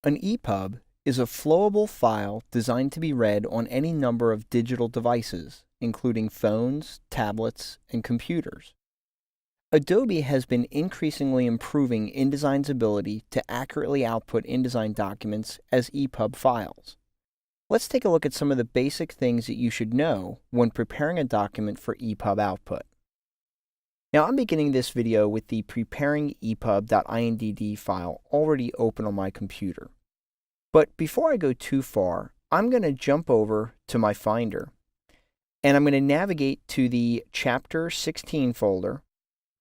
An EPUB is a flowable file designed to be read on any number of digital devices, including phones, tablets, and computers. Adobe has been increasingly improving InDesign's ability to accurately output InDesign documents as EPUB files. Let's take a look at some of the basic things that you should know when preparing a document for EPUB output. Now, I'm beginning this video with the preparingepub.indd file already open on my computer. But before I go too far, I'm going to jump over to my Finder, and I'm going to navigate to the Chapter 16 folder,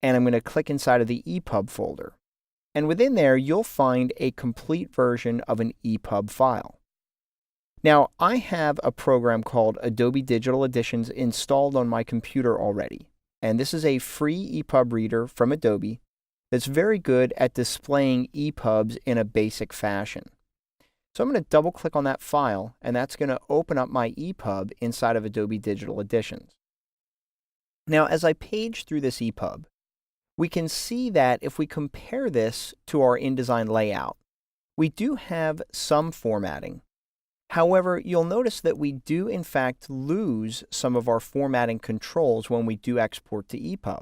and I'm going to click inside of the EPUB folder. And within there, you'll find a complete version of an EPUB file. Now, I have a program called Adobe Digital Editions installed on my computer already. And this is a free EPUB reader from Adobe that's very good at displaying EPUBs in a basic fashion. So I'm going to double click on that file, and that's going to open up my EPUB inside of Adobe Digital Editions. Now, as I page through this EPUB, we can see that if we compare this to our InDesign layout, we do have some formatting. However, you'll notice that we do in fact lose some of our formatting controls when we do export to EPUB.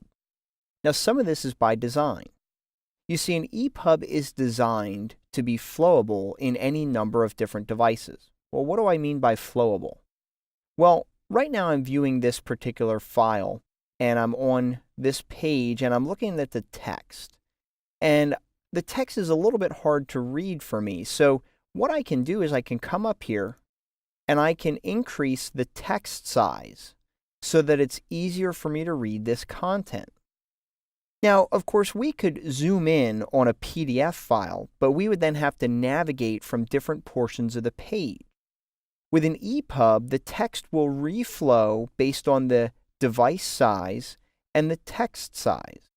Now, some of this is by design. You see, an EPUB is designed to be flowable in any number of different devices. Well, what do I mean by flowable? Well, right now I'm viewing this particular file, and I'm on this page, and I'm looking at the text. And the text is a little bit hard to read for me, so what I can do is I can come up here and I can increase the text size so that it's easier for me to read this content. Now, of course, we could zoom in on a PDF file, but we would then have to navigate from different portions of the page. With an EPUB, the text will reflow based on the device size and the text size.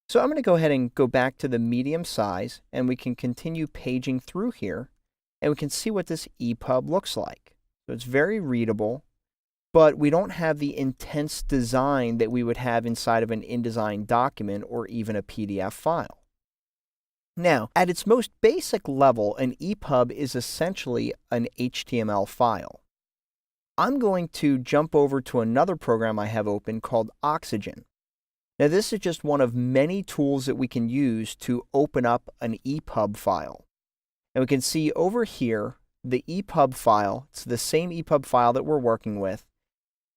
So I'm going to go ahead and go back to the medium size, and we can continue paging through here. And we can see what this EPUB looks like. So it's very readable, but we don't have the intense design that we would have inside of an InDesign document or even a PDF file. Now, at its most basic level, an EPUB is essentially an HTML file. I'm going to jump over to another program I have open called Oxygen. Now, this is just one of many tools that we can use to open up an EPUB file. And we can see over here, the EPUB file, it's the same EPUB file that we're working with,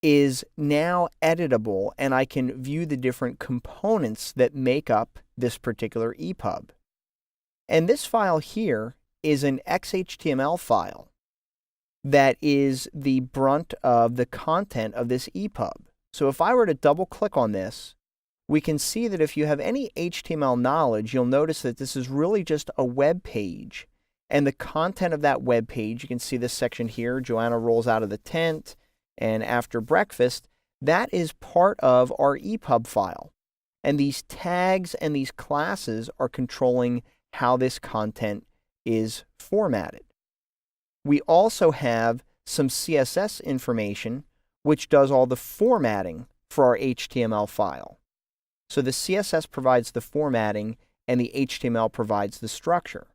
is now editable, and I can view the different components that make up this particular EPUB. And this file here is an XHTML file that is the brunt of the content of this EPUB. So if I were to double click on this, we can see that if you have any HTML knowledge, you'll notice that this is really just a web page. And the content of that web page, you can see this section here, Joanna rolls out of the tent, and after breakfast, that is part of our EPUB file. And these tags and these classes are controlling how this content is formatted. We also have some CSS information, which does all the formatting for our HTML file. So the CSS provides the formatting, and the HTML provides the structure.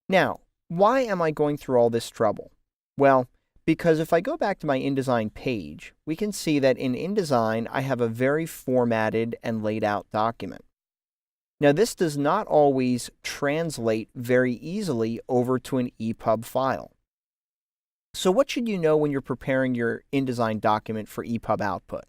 Now, why am I going through all this trouble? Well, because if I go back to my InDesign page, we can see that in InDesign, I have a very formatted and laid out document. Now, this does not always translate very easily over to an EPUB file. So what should you know when you're preparing your InDesign document for EPUB output?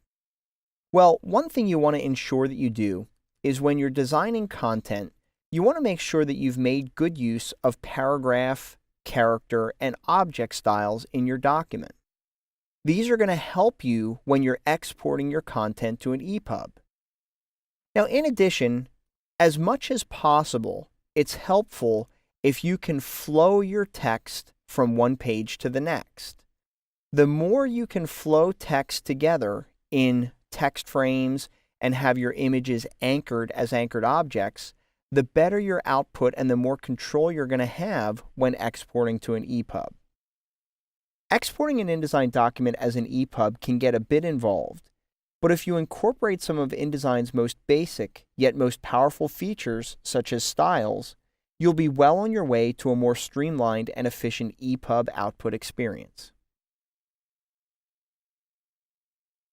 Well, one thing you want to ensure that you do is when you're designing content, you want to make sure that you've made good use of paragraph, character, and object styles in your document. These are going to help you when you're exporting your content to an EPUB. Now, in addition, as much as possible, it's helpful if you can flow your text from one page to the next. The more you can flow text together in text frames and have your images anchored as anchored objects, the better your output and the more control you're going to have when exporting to an EPUB. Exporting an InDesign document as an EPUB can get a bit involved, but if you incorporate some of InDesign's most basic yet most powerful features, such as styles, you'll be well on your way to a more streamlined and efficient EPUB output experience.